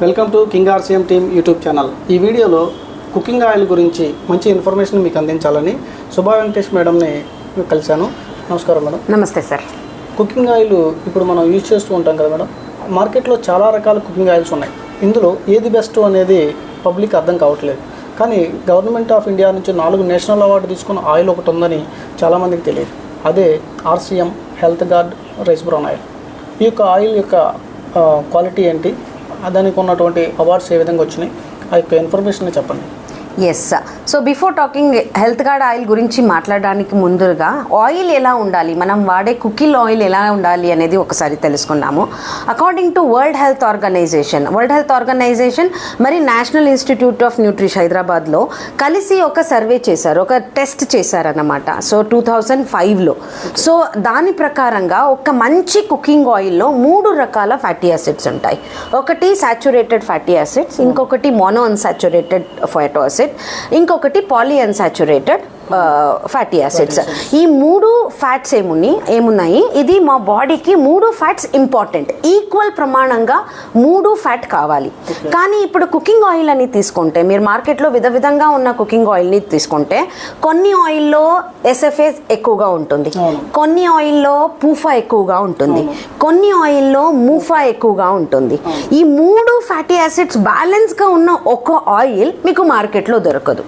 Welcome to king RCM team YouTube channel. ఈ వీడియోలో cooking oil గురించి మంచి ఇన్ఫర్మేషన్ మీకు అందించాలని శుభా వెంకటేష్ మేడంని కలిశాను. నమస్కారం మేడం. నమస్తే సార్. కుకింగ్ ఆయిల్ ఇప్పుడు మనం యూజ్ చేస్తూ ఉంటాం కదా మేడం. మార్కెట్లో చాలా రకాల కుకింగ్ ఆయిల్స్ ఉన్నాయి. ఇందులో ఏది బెస్ట్ అనేది పబ్లిక్ అర్థం కావట్లేదు. కానీ గవర్నమెంట్ ఆఫ్ ఇండియా నుంచి 4 నేషనల్ అవార్డు తీసుకున్న ఆయిల్ ఒకటి ఉందని చాలామందికి తెలియదు. అదే RCM health gourd rice brown oil. ఈ యొక్క ఆయిల్ యొక్క క్వాలిటీ ఏంటి, దానికి ఉన్నటువంటి అవార్డ్స్ ఏ విధంగా వచ్చినాయి, ఆ యొక్క ఇన్ఫర్మేషన్ చెప్పండి. Yes sir. So before talking health guard oil గురించి మాట్లాడడానికి ముందుగా ఆయిల్ ఎలా ఉండాలి, మనం వాడే కుకింగ్ ఆయిల్ ఎలా ఉండాలి అనేది ఒకసారి తెలుసుకున్నాము. According to World Health Organization మరి నేషనల్ ఇన్స్టిట్యూట్ ఆఫ్ న్యూట్రిషన్ హైదరాబాద్లో కలిసి ఒక సర్వే చేశారు, ఒక టెస్ట్ చేశారన్నమాట. సో 2005లో. సో దాని ప్రకారంగా ఒక మంచి కుకింగ్ ఆయిల్లో 3 రకాల ఫ్యాటీ యాసిడ్స్ ఉంటాయి. ఒకటి సాచురేటెడ్ ఫ్యాటీ యాసిడ్స్, ఇంకొకటి మోనో అన్సాచురేటెడ్ ఫ్యాటీ యాసిడ్, ఇంకొకటి పాలీ అన్సాచురేటెడ్ ఫ్యాటీ యాసిడ్స్. ఈ 3 ఫ్యాట్స్ ఏమున్నాయి, ఇది మా బాడీకి 3 ఫ్యాట్స్ ఇంపార్టెంట్, ఈక్వల్ ప్రమాణంగా 3 ఫ్యాట్ కావాలి. కానీ ఇప్పుడు కుకింగ్ ఆయిల్ అని తీసుకుంటే, మీరు మార్కెట్లో విధంగా ఉన్న కుకింగ్ ఆయిల్ని తీసుకుంటే, కొన్ని ఆయిల్లో ఎస్ఎఫ్ఏ ఎక్కువగా ఉంటుంది, కొన్ని ఆయిల్లో పూఫా ఎక్కువగా ఉంటుంది, కొన్ని ఆయిల్లో మూఫా ఎక్కువగా ఉంటుంది. ఈ 3 ఫ్యాటీ యాసిడ్స్ బ్యాలెన్స్గా ఉన్న ఒక ఆయిల్ మీకు మార్కెట్లో దొరకదు.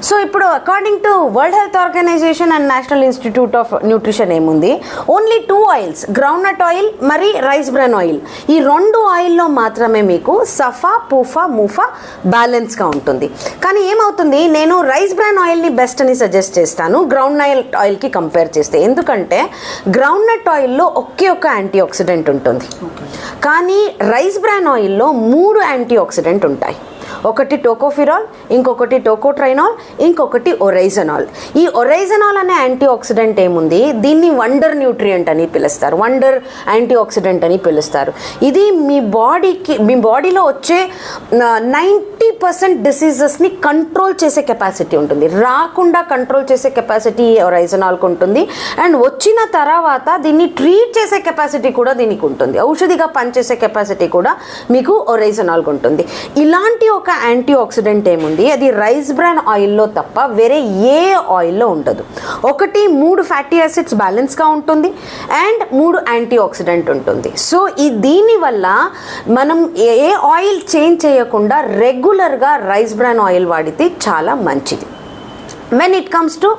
సో ఇప్పుడు according to World Health Organization and National Institute of Nutrition ఏముంది, ఓన్లీ 2 ఆయిల్స్, గ్రౌండ్నట్ ఆయిల్ మరి రైస్ బ్రాన్ ఆయిల్, ఈ 2 ఆయిల్లో మాత్రమే మీకు సఫా, పూఫా, మూఫా బ్యాలెన్స్గా ఉంటుంది. కానీ ఏమవుతుంది, నేను రైస్ బ్రాన్ ఆయిల్ని బెస్ట్ అని సజెస్ట్ చేస్తాను గ్రౌండ్ ఆయిల్కి కంపేర్ చేస్తే. ఎందుకంటే గ్రౌండ్నట్ ఆయిల్లో ఒకే ఒక యాంటీ ఆక్సిడెంట్ ఉంటుంది, కానీ రైస్ బ్రాన్ ఆయిల్లో 3 యాంటీ ఆక్సిడెంట్ ఉంటాయి. ఒకటి టోకోఫిరాల్, ఇంకొకటి టోకోట్రైనాల్, ఇంకొకటి ఒరైజనాల్. ఈ ఒరైజనాల్ అనే యాంటీ ఆక్సిడెంట్ ఏముంది, దీన్ని వండర్ న్యూట్రియంట్ అని పిలుస్తారు, వండర్ యాంటీ ఆక్సిడెంట్ అని పిలుస్తారు. ఇది మీ బాడీలో వచ్చే 90% డిసీజెస్ని కంట్రోల్ చేసే కెపాసిటీ ఉంటుంది, రాకుండా కంట్రోల్ చేసే కెపాసిటీ ఒరైజనాల్కి ఉంటుంది. అండ్ వచ్చిన తర్వాత దీన్ని ట్రీట్ చేసే కెపాసిటీ కూడా దీనికి ఉంటుంది, ఔషధిగా పనిచేసే కెపాసిటీ కూడా మీకు ఒరైజనాల్కి ఉంటుంది. ఇలాంటి ఒక యాంటీ ఆక్సిడెంట్ ఏముంది, అది రైస్ బ్రాన్ ఆయిల్లో తప్ప వేరే ఏ ఆయిల్లో ఉండదు. ఒకటి 3 ఫ్యాటీ యాసిడ్స్ బ్యాలెన్స్గా ఉంటుంది అండ్ 3 యాంటీ ఆక్సిడెంట్ ఉంటుంది. సో దీనివల్ల మనం ఏ ఆయిల్ చేంజ్ చేయకుండా రెగ్యులర్గా రైస్ బ్రాన్ ఆయిల్ వాడితే చాలా మంచిది. When it comes to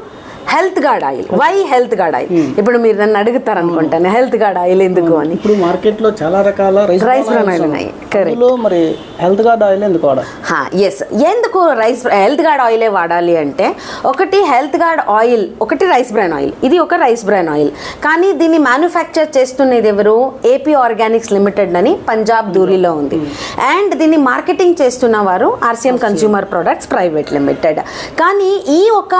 health guard oil, why health guard oil? ఇప్పుడు మీరు నన్ను అడుగుతారు అనుకుంటాను, హెల్త్ గార్డ్ ఆయిల్ ఎందుకు అని. ఇప్పుడు మార్కెట్లో చాలా రకాల రైస్ బ్రాన్ ఆయిల్ ఉన్నాయి, కరెక్ట్. మరి హెల్త్ గార్డ్ ఆయిల్ ఎందుకు వాడాలి? ఎస్, ఎందుకు హెల్త్ గార్డ్ ఆయిలే వాడాలి అంటే, ఒకటి హెల్త్ గార్డ్ ఆయిల్, ఒకటి రైస్ బ్రాన్ ఆయిల్. ఇది ఒక రైస్ బ్రాన్ ఆయిల్, కానీ దీన్ని మ్యానుఫ్యాక్చర్ చేస్తున్నది ఎవరు, ఏపీ ఆర్గానిక్స్ లిమిటెడ్ అని పంజాబ్ దూరిలో ఉంది. అండ్ దీన్ని మార్కెటింగ్ చేస్తున్న వారు RCM consumer products private limited. కానీ ఈ ఒక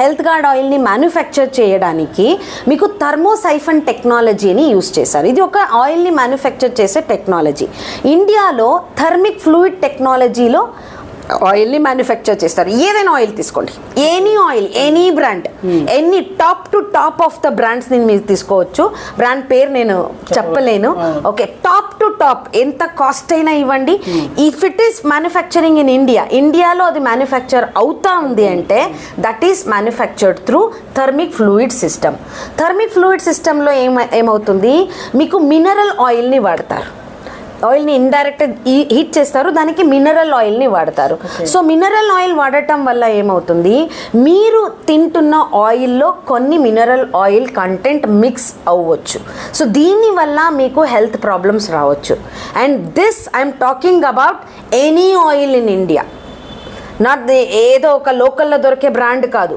హెల్త్ గార్డ్ ఆయిల్ని మ్యానుఫ్యాక్చర్ చేయడానికి మీకు థర్మోసైఫన్ టెక్నాలజీని యూజ్ చేశారు. ఇది ఒక ఆయిల్ని మ్యానుఫ్యాక్చర్ చేసే టెక్నాలజీ. ఇండియాలో థర్మిక్ ఫ్లూయిడ్ టెక్నాలజీలో ఆయిల్ని మ్యానుఫ్యాక్చర్ చేస్తారు. ఏదైనా ఆయిల్ తీసుకోండి, any oil, any brand, any top to top of the brands మీరు తీసుకోవచ్చు. బ్రాండ్ పేరు నేను చెప్పలేను, ఓకే. టాప్ టు టాప్, ఎంత కాస్ట్ అయినా ఇవ్వండి. If it is manufacturing in ఇండియాలో అది మ్యానుఫ్యాక్చర్ అవుతా ఉంది అంటే that is manufactured through thermic fluid system. Thermic fluid సిస్టంలో ఏమవుతుంది, మీకు మినరల్ ఆయిల్ని వాడతారు, ఆయిల్ని ఇండైరెక్ట్ హీట్ చేస్తారు, దానికి మినరల్ ఆయిల్ని వాడతారు. సో మినరల్ ఆయిల్ వాడటం వల్ల ఏమవుతుంది, మీరు తింటున్న ఆయిల్లో కొన్ని మినరల్ ఆయిల్ కంటెంట్ మిక్స్ అవ్వచ్చు. సో దీనివల్ల మీకు హెల్త్ ప్రాబ్లమ్స్ రావచ్చు. And this I'm talking about any oil in India, not ఏదో ఒక లోకల్లో దొరికే బ్రాండ్ కాదు,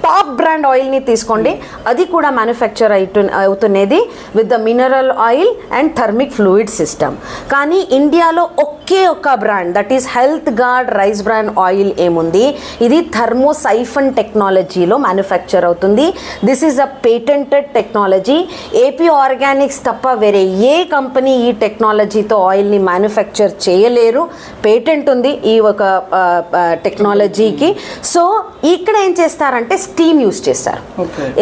టాప్ బ్రాండ్ ఆయిల్ని తీసుకోండి, అది కూడా మ్యానుఫ్యాక్చర్ అవుతున్నది with the mineral oil and thermic fluid system. కానీ ఇండియాలో ఒకే ఒక brand, that is health gourd rice bran oil ఏముంది, ఇది థర్మోసైఫన్ టెక్నాలజీలో మ్యానుఫ్యాక్చర్ అవుతుంది. This is a patented technology. AP Organics తప్ప వేరే ఏ కంపెనీ ఈ టెక్నాలజీతో ఆయిల్ని మ్యానుఫ్యాక్చర్ చేయలేరు. పేటెంట్ ఉంది ఈ ఒక టెక్నాలజీకి. సో ఇక్కడ ఏం చేస్తారంటే స్టీమ్ యూజ్ చేస్తారు.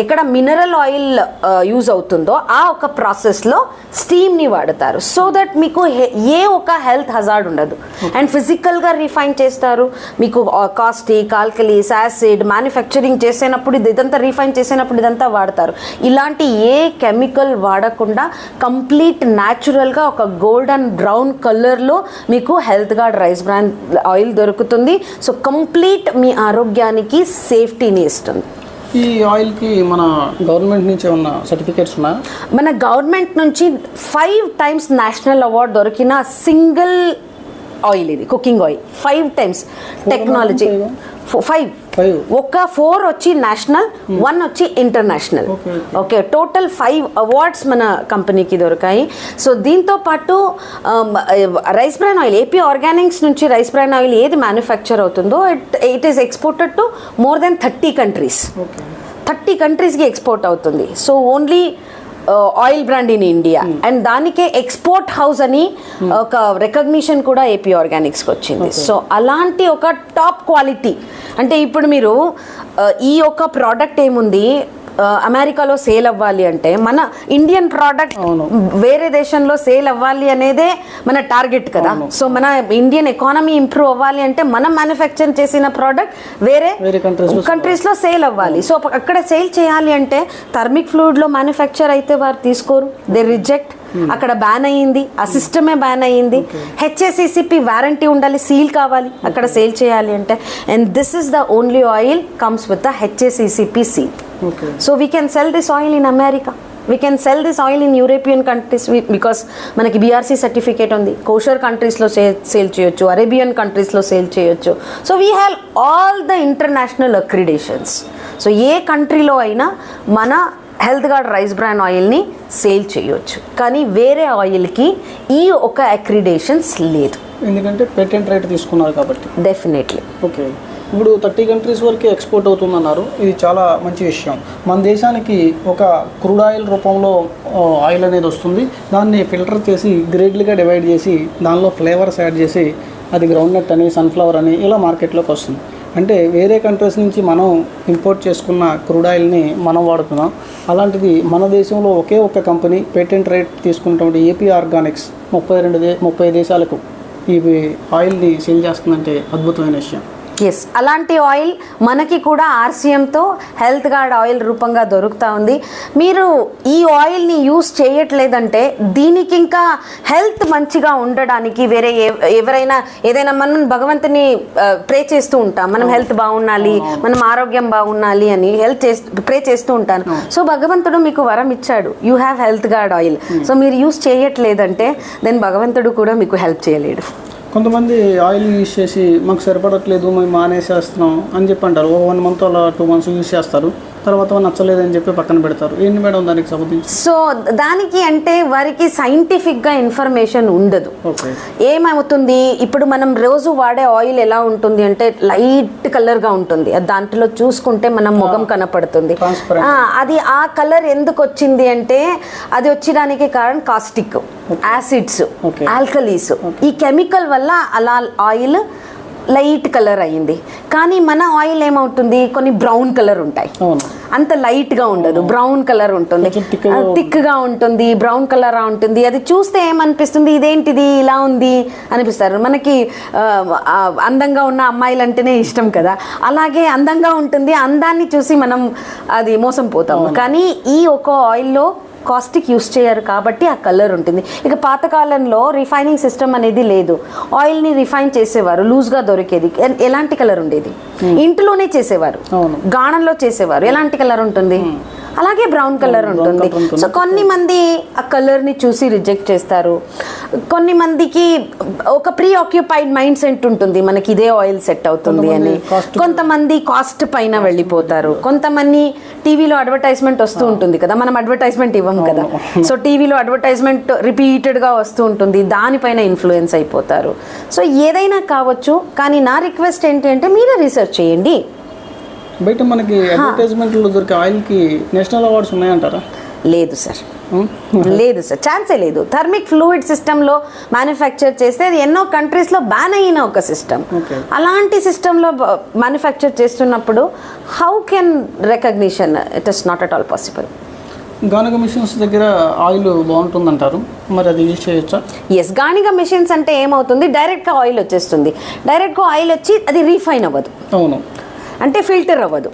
ఇక్కడ మినరల్ ఆయిల్ యూజ్ అవుతుందో ఆ ఒక ప్రాసెస్లో స్టీమ్ని వాడతారు. సో దట్ మీకు ఏ ఒక హెల్త్ హజార్డ్ గార్డ్ ఉండదు. అండ్ ఫిజికల్గా రిఫైన్ చేస్తారు. మీకు కాస్టిక్, ఆల్కలీస్, యాసిడ్ మ్యానుఫ్యాక్చరింగ్ చేసేటప్పుడు ఇదంతా రిఫైన్ చేసేటప్పుడు ఇదంతా వాడతారు. ఇలాంటి ఏ కెమికల్ వాడకుండా కంప్లీట్ న్యాచురల్గా ఒక గోల్డెన్ బ్రౌన్ కలర్లో మీకు health gourd rice bran oil దొరుకుతుంది. సో కంప్లీట్ మీ ఆరోగ్యానికి సేఫ్టీని ఇస్తుంది. ఈ ఆయిల్కి మన గవర్నమెంట్ నుంచి ఏమన్నా సర్టిఫికేట్స్ ఉన్నాయా? మన గవర్నమెంట్ నుంచి 5 times నేషనల్ అవార్డు దొరికిన సింగిల్ ఆయిల్ ఇది, కుకింగ్ ఆయిల్. 5 times technology. 5 ఒక 4 వచ్చి నేషనల్, 1 వచ్చి ఇంటర్నేషనల్. ఓకే, టోటల్ 5 అవార్డ్స్ మన కంపెనీకి దొరికాయి. సో దీంతో పాటు rice bran oil, AP organics నుంచి రైస్ బ్రాన్ ఆయిల్ ఏది మ్యానుఫ్యాక్చర్ అవుతుందో it is exported to more than 30 countries. 30 countries export అవుతుంది. So only oil brand in India. And దానికే ఎక్స్పోర్ట్ హౌస్ అని ఒక రికగ్నిషన్ కూడా ఏపీ ఆర్గానిక్స్కి వచ్చింది. సో అలాంటి ఒక టాప్ క్వాలిటీ అంటే ఇప్పుడు మీరు ఈ యొక్క ప్రోడక్ట్ ఏముంది, అమెరికాలో సేల్ అవ్వాలి అంటే మన ఇండియన్ ప్రోడక్ట్ వేరే దేశంలో సేల్ అవ్వాలి అనేదే మన టార్గెట్ కదా. సో మన ఇండియన్ ఎకానమీ ఇంప్రూవ్ అవ్వాలి అంటే మనం మ్యానుఫ్యాక్చర్ చేసిన ప్రోడక్ట్ వేరే కంట్రీస్లో సేల్ అవ్వాలి. సో అక్కడ సేల్ చేయాలి అంటే థర్మిక్ ఫ్లూయిడ్లో మ్యానుఫ్యాక్చర్ అయితే వారు తీసుకోరు, దే రిజెక్ట్. అక్కడ బ్యాన్ అయ్యింది, ఆ సిస్టమే బ్యాన్ అయ్యింది. HACCP వారంటీ ఉండాలి, సీల్ కావాలి అక్కడ సేల్ చేయాలి అంటే. And this is the only oil comes with the HACCP seal. So we can sell this oil in America, we can sell this oil in European countries because మనకి BRC certificate ఉంది. Kosher కంట్రీస్లో sale చేయొచ్చు, Arabian కంట్రీస్లో sale చేయొచ్చు. So we have all the international accreditations. So ఏ కంట్రీలో అయినా మన హెల్త్ గార్డ్ రైస్ బ్రాన్ ఆయిల్ని సేల్ చేయొచ్చు. కానీ వేరే ఆయిల్కి ఈ ఒక అక్రిడేషన్స్ లేదు, ఎందుకంటే పేటెంట్ రైట్ తీసుకున్నారు కాబట్టి. డెఫినెట్లీ. ఓకే, ఇప్పుడు 30 countries వరకే ఎక్స్పోర్ట్ అవుతుందన్నారు. ఇది చాలా మంచి విషయం. మన దేశానికి ఒక క్రూడ్ ఆయిల్ రూపంలో ఆయిల్ అనేది వస్తుంది. దాన్ని ఫిల్టర్ చేసి గ్రేడ్లుగా డివైడ్ చేసి దానిలో ఫ్లేవర్స్ యాడ్ చేసి అది గ్రౌండ్నట్ అని, సన్ఫ్లవర్ అని ఇలా మార్కెట్లోకి వస్తుంది. అంటే వేరే కంట్రీస్ నుంచి మనం ఇంపోర్ట్ చేసుకున్న క్రూడ్ ఆయిల్ని మనం వాడుతున్నాం. అలాంటిది మన దేశంలో ఒకే ఒక్క కంపెనీ పేటెంట్ రైట్ తీసుకున్నటువంటి ఏపీ ఆర్గానిక్స్ 30 దేశాలకు ఈ ఆయిల్ని సేల్ చేస్తుందంటే అద్భుతమైన విషయం. ఎస్, అలాంటి ఆయిల్ మనకి కూడా RCMతో హెల్త్ గార్డ్ ఆయిల్ రూపంగా దొరుకుతూ ఉంది. మీరు ఈ ఆయిల్ని యూస్ చేయట్లేదంటే దీనికి ఇంకా హెల్త్ మంచిగా ఉండడానికి వేరే ఎవరైనా ఏదైనా మనం భగవంతుని ప్రే చేస్తూ ఉంటాం, మనం హెల్త్ బాగుండాలి, మనం ఆరోగ్యం బాగుండాలి అని ప్రే చేస్తూ ఉంటాను. సో భగవంతుడు మీకు వరం ఇచ్చాడు, you have health guard oil. So మీరు యూస్ చేయట్లేదంటే దెన్ భగవంతుడు కూడా మీకు హెల్ప్ చేయలేడు. కొంతమంది ఆయిల్ యూజ్ చేసి మాకు సరిపడట్లేదు, మేము మానేసేస్తున్నాం అని చెప్పి అంటారు. 1 month అలా 2 months యూజ్ చేస్తారు, తర్వాత నచ్చలేదని చెప్పి పక్కన పెడతారు. ఏంటి మేడం దానికి సంబంధించి? సో దానికి అంటే వారికి సైంటిఫిక్గా ఇన్ఫర్మేషన్ ఉండదు. ఏమవుతుంది, ఇప్పుడు మనం రోజు వాడే ఆయిల్ ఎలా ఉంటుంది అంటే లైట్ కలర్గా ఉంటుంది. దాంట్లో చూసుకుంటే మనం ముఖం కనపడుతుంది. అది ఆ కలర్ ఎందుకు వచ్చింది అంటే అది వచ్చడానికి కారణం కాస్టిక్, యాసిడ్స్, ఆల్కలీస్. ఈ కెమికల్ వల్ల అలా ఆయిల్ లైట్ కలర్ అయ్యింది. కానీ మన ఆయిల్ ఏమవుతుంది, కొన్ని బ్రౌన్ కలర్ ఉంటాయి, అంత లైట్గా ఉండదు, బ్రౌన్ కలర్ ఉంటుంది, థిక్గా ఉంటుంది, బ్రౌన్ కలర్ ఉంటుంది. అది చూస్తే ఏమనిపిస్తుంది, ఇదేంటిది ఇలా ఉంది అనిపిస్తారు. మనకి అందంగా ఉన్న అమ్మాయిలు అంటేనే ఇష్టం కదా, అలాగే అందంగా ఉంటుంది. అందాన్ని చూసి మనం అది మోసం పోతాము. కానీ ఈ ఒక ఆయిల్లో కాస్టిక్ యూస్ చేయరు కాబట్టి ఆ కలర్ ఉంటుంది. ఇక పాతకాలంలో రిఫైనింగ్ సిస్టమ్ అనేది లేదు, ఆయిల్ని రిఫైన్ చేసేవారు, లూజ్గా దొరికేది. ఎలాంటి కలర్ ఉండేది, ఇంట్లోనే చేసేవారు, గాణంలో చేసేవారు. ఎలాంటి కలర్ ఉంటుంది, అలాగే బ్రౌన్ కలర్ ఉంటుంది. సో కొన్ని మంది ఆ కలర్ని చూసి రిజెక్ట్ చేస్తారు. కొన్ని మందికి ఒక ప్రీ ఆక్యుపైడ్ మైండ్ సెట్ ఉంటుంది, మనకి ఇదే ఆయిల్ సెట్ అవుతుంది అని. కొంతమంది కాస్ట్ పైన వెళ్ళిపోతారు. కొంతమంది టీవీలో అడ్వర్టైజ్మెంట్ వస్తూ ఉంటుంది కదా, మనం అడ్వర్టైజ్మెంట్ ఇవ్వము కదా. సో టీవీలో అడ్వర్టైజ్మెంట్ రిపీటెడ్గా వస్తూ ఉంటుంది, దానిపైన ఇన్ఫ్లుయెన్స్ అయిపోతారు. సో ఏదైనా కావచ్చు, కానీ నా రిక్వెస్ట్ ఏంటి అంటే మీరే రీసెర్చ్ చేయండి. బయట మనకి అడ్వర్టైజ్మెంట్లో దొరికే ఆయిల్కి నేషనల్ అవార్డ్స్ ఉన్నాయంటారా? లేదు సార్, లేదు సార్, ఛాన్సే లేదు. థర్మిక్ ఫ్లూయిడ్ సిస్టంలో మ్యానుఫ్యాక్చర్ చేస్తే అది ఎన్నో కంట్రీస్లో బ్యాన్ అయిన ఒక సిస్టమ్. అలాంటి సిస్టంలో మ్యానుఫ్యాక్చర్ చేస్తున్నప్పుడు how can recognition? It is not at all possible. గానుగ మిషన్స్ దగ్గర ఆయిల్ బాగుంటుందంటారు, మరి అది యూజ్ చేయొచ్చా? ఎస్, గానిగ మిషన్స్ అంటే ఏమవుతుంది, డైరెక్ట్గా ఆయిల్ వచ్చేస్తుంది. డైరెక్ట్గా ఆయిల్ వచ్చి అది రీఫైన్ అవ్వదు. అవును, అంటే ఫిల్టర్ అవ్వదు.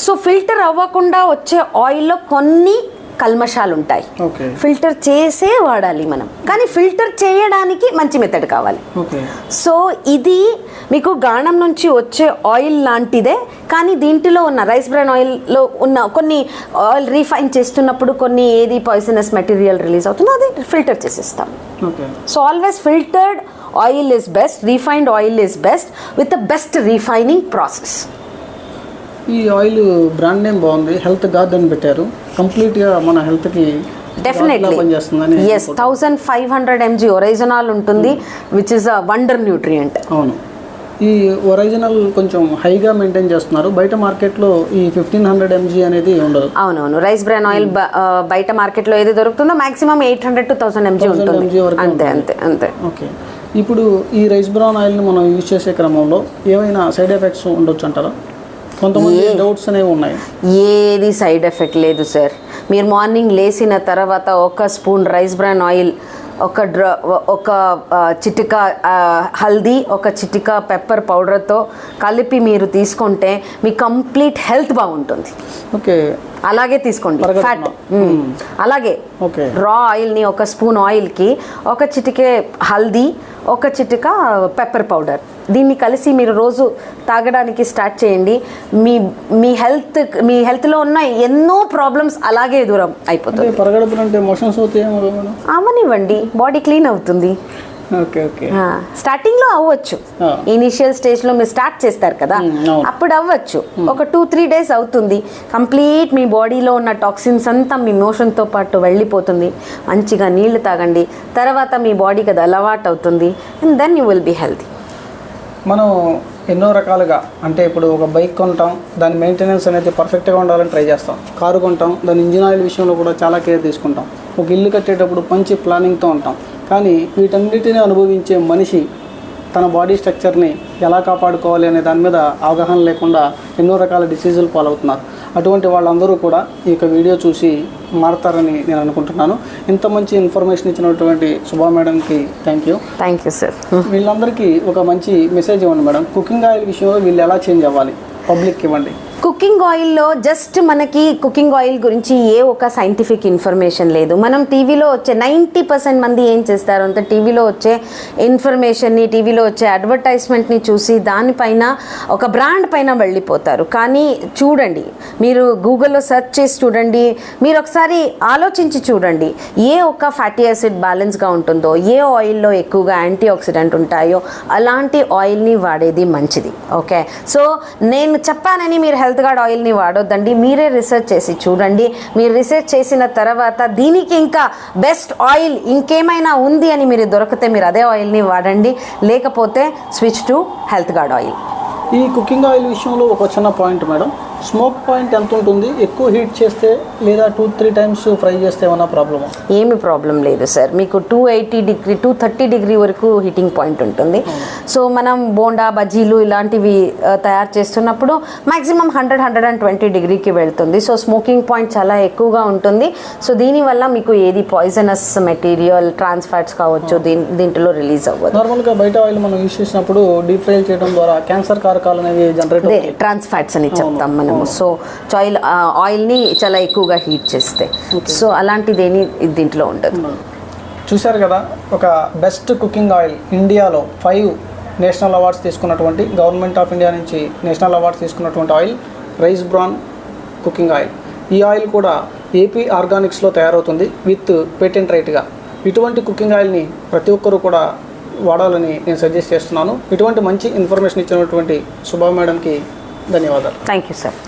సో ఫిల్టర్ అవ్వకుండా వచ్చే ఆయిల్లో కొన్ని కల్మషాలు ఉంటాయి. ఓకే. ఫిల్టర్ చేసే వాడాలి మనం, కానీ ఫిల్టర్ చేయడానికి మంచి మెథడ్ కావాలి. ఓకే. సో ఇది మీకు గాణం నుంచి వచ్చే ఆయిల్ లాంటిదే, కానీ దీంట్లో ఉన్న రైస్ బ్రాన్ ఆయిల్లో ఉన్న కొన్ని ఆయిల్ రీఫైన్ చేస్తున్నప్పుడు కొన్ని ఏది పాయిజనస్ మెటీరియల్ రిలీజ్ అవుతుందో అది ఫిల్టర్ చేసేస్తాం. Okay. So always filtered oil is best, refined oil is best with the best refining process. ఈ ఆయిల్ బ్రాండ్ నేమ్ బాగుంది, హెల్త్ గార్డ్ అని పెట్టారు. కంప్లీట్గా మన హెల్త్కి డెఫినెట్లీ పనిచేస్తుందని. ఎస్, 1500 mg ఒరైజనాల్ ఉంటుంది, which is a wonder nutrient. అవును. ఈ ఒరిజినల్ కొంచెం హైగా మెయింటైన్ చేస్తున్నారు. బయట మార్కెట్లో ఈ 1500 mg అనేది ఉండదు. అవునవును, రైస్ బ్రాన్ ఆయిల్ బయట మార్కెట్లో ఏది దొరుకుతుందో మాక్సిమం 800 to 1000 mg ఉంటుంది. అంతే అంతే అంతే. ఓకే. ఇప్పుడు ఈ రైస్ బ్రాన్ ఆయిల్ని మనం యూజ్ చేసే క్రమంలో ఏమైనా సైడ్ ఎఫెక్ట్స్ ఉండొచ్చు అంటారా? కొంతమంది డౌట్స్ అనేవి ఉన్నాయి. ఏది సైడ్ ఎఫెక్ట్ లేదు సార్. మీరు మార్నింగ్ లేచిన తర్వాత ఒక స్పూన్ రైస్ బ్రాన్ ఆయిల్, ఒక చిటిక హల్దీ, ఒక చిటిక పెప్పర్ పౌడర్తో కలిపి మీరు తీసుకుంటే మీ కంప్లీట్ హెల్త్ బాగుంటుంది. ఓకే. అలాగే తీసుకోండి ఫ్యాట్. అలాగే ఓకే. రా ఆయిల్ని ఒక స్పూన్ ఆయిల్కి ఒక చిటికే హల్దీ, ఒక చిటిక పెప్పర్ పౌడర్, దీన్ని కలిసి మీరు రోజు తాగడానికి స్టార్ట్ చేయండి. మీ హెల్త్లో ఉన్న ఎన్నో ప్రాబ్లమ్స్ అలాగే దూరం అయిపోతుంది. పరగడుపునంటే మోషన్స్ అవుతాయేమో. అవనివ్వండి, బాడీ క్లీన్ అవుతుంది. ఓకే. ఓకే. స్టార్టింగ్లో అవ్వచ్చు, ఇనిషియల్ స్టేజ్లో మీరు స్టార్ట్ చేస్తారు కదా, అప్పుడు అవ్వచ్చు. ఒక 2-3 days అవుతుంది, కంప్లీట్ మీ బాడీలో ఉన్న టాక్సిన్స్ అంతా మీ మోషన్తో పాటు వెళ్ళిపోతుంది. మంచిగా నీళ్లు తాగండి, తర్వాత మీ బాడీకి అది అలవాటు అవుతుంది, and then you will be healthy. మనం ఎన్నో రకాలుగా, అంటే ఇప్పుడు ఒక బైక్ కొంటాం, దాని మెయింటెనెన్స్ అనేది పర్ఫెక్ట్గా ఉండాలని ట్రై చేస్తాం. కారు కొంటాం, దాని ఇంజిన్ ఆయిల్ విషయంలో కూడా చాలా కేర్ తీసుకుంటాం. ఒక ఇల్లు కట్టేటప్పుడు మంచి ప్లానింగ్తో ఉంటాం. కానీ వీటన్నిటిని అనుభవించే మనిషి తన బాడీ స్ట్రక్చర్ని ఎలా కాపాడుకోవాలి అనే దాని మీద అవగాహన లేకుండా ఎన్నో రకాల డిసీజులు పాలవుతున్నారు. అటువంటి వాళ్ళందరూ కూడా ఈ యొక్క వీడియో చూసి మారతారని నేను అనుకుంటున్నాను. ఇంత మంచి ఇన్ఫర్మేషన్ ఇచ్చినటువంటి శుభా మేడంకి థ్యాంక్ యూ సార్. వీళ్ళందరికీ ఒక మంచి మెసేజ్ ఇవ్వండి మేడం. కుకింగ్ ఆయిల్ విషయంలో వీళ్ళు ఎలా చేంజ్ అవ్వాలి, పబ్లిక్ ఇవ్వండి. కుకింగ్ ఆయిల్లో జస్ట్ మనకి కుకింగ్ ఆయిల్ గురించి ఏ ఒక సైంటిఫిక్ ఇన్ఫర్మేషన్ లేదు. మనం టీవీలో వచ్చే 90% మంది ఏం చేస్తారు అంటే టీవీలో వచ్చే ఇన్ఫర్మేషన్ని, టీవీలో వచ్చే అడ్వర్టైజ్మెంట్ని చూసి దానిపైన ఒక బ్రాండ్ పైన వెళ్ళిపోతారు. కానీ చూడండి, మీరు గూగుల్లో సెర్చ్ చేసి చూడండి, మీరు ఒకసారి ఆలోచించి చూడండి, ఏ ఒక్క ఫ్యాటీ యాసిడ్ బ్యాలెన్స్గా ఉంటుందో, ఏ ఆయిల్లో ఎక్కువగా యాంటీ ఆక్సిడెంట్ ఉంటాయో అలాంటి ఆయిల్ని వాడేది మంచిది. ఓకే. సో నేను చెప్పానని మీరు హెల్త్ గార్డ్ ఆయిల్ని వాడొద్దండి, మీరే రీసెర్చ్ చేసి చూడండి. మీరు రీసెర్చ్ చేసిన తర్వాత దీనికి ఇంకా బెస్ట్ ఆయిల్ ఇంకేమైనా ఉంది అని మీరు దొరికితే మీరు అదే ఆయిల్ని వాడండి, లేకపోతే switch to health guard oil. ఈ కుకింగ్ ఆయిల్ విషయంలో ఒక చిన్న పాయింట్ మేడం, స్మోక్ పాయింట్ ఎంత ఉంటుంది? ఎక్కువ హీట్ చేస్తే లేదా 2-3 times ఫ్రై చేస్తే ఏమైనా ప్రాబ్లమా? ఏమి ప్రాబ్లం లేదు సార్. మీకు 280 degree 230 degree వరకు హీటింగ్ పాయింట్ ఉంటుంది. సో మనం బోండా, బజ్జీలు ఇలాంటివి తయారు చేస్తున్నప్పుడు మ్యాక్సిమం 100-120 degreeకి వెళ్తుంది. సో స్మోకింగ్ పాయింట్ చాలా ఎక్కువగా ఉంటుంది. సో దీనివల్ల మీకు ఏది పాయిజనస్ మెటీరియల్, ట్రాన్స్ ఫ్యాట్స్ కావచ్చు దీంట్లో రిలీజ్ అవ్వదు. నార్మల్గా బయట ఆయిల్ మనం యూజ్ చేసినప్పుడు డీప్ ఫ్రై చేయడం ద్వారా క్యాన్సర్ కారకాలు అనేవి జనరేట్ అవుతాయి, ట్రాన్స్ ఫ్యాట్స్ అని చెప్తాం మనం. సో ఆయిల్ని చాలా ఎక్కువగా హీట్ చేస్తే, సో అలాంటిదేని దీంట్లో ఉండదు. చూశారు కదా, ఒక బెస్ట్ కుకింగ్ ఆయిల్ ఇండియాలో 5 నేషనల్ అవార్డ్స్ తీసుకున్నటువంటి, గవర్నమెంట్ ఆఫ్ ఇండియా నుంచి నేషనల్ అవార్డ్స్ తీసుకున్నటువంటి oil rice bran cooking oil. ఈ ఆయిల్ కూడా ఏపీ ఆర్గానిక్స్లో తయారవుతుంది విత్ పేటెంట్ రైట్గా. ఇటువంటి కుకింగ్ ఆయిల్ని ప్రతి ఒక్కరూ కూడా వాడాలని నేను సజెస్ట్ చేస్తున్నాను. ఇటువంటి మంచి ఇన్ఫర్మేషన్ ఇచ్చినటువంటి శుభా మేడంకి ధన్యవాదాలు. Thank you sir.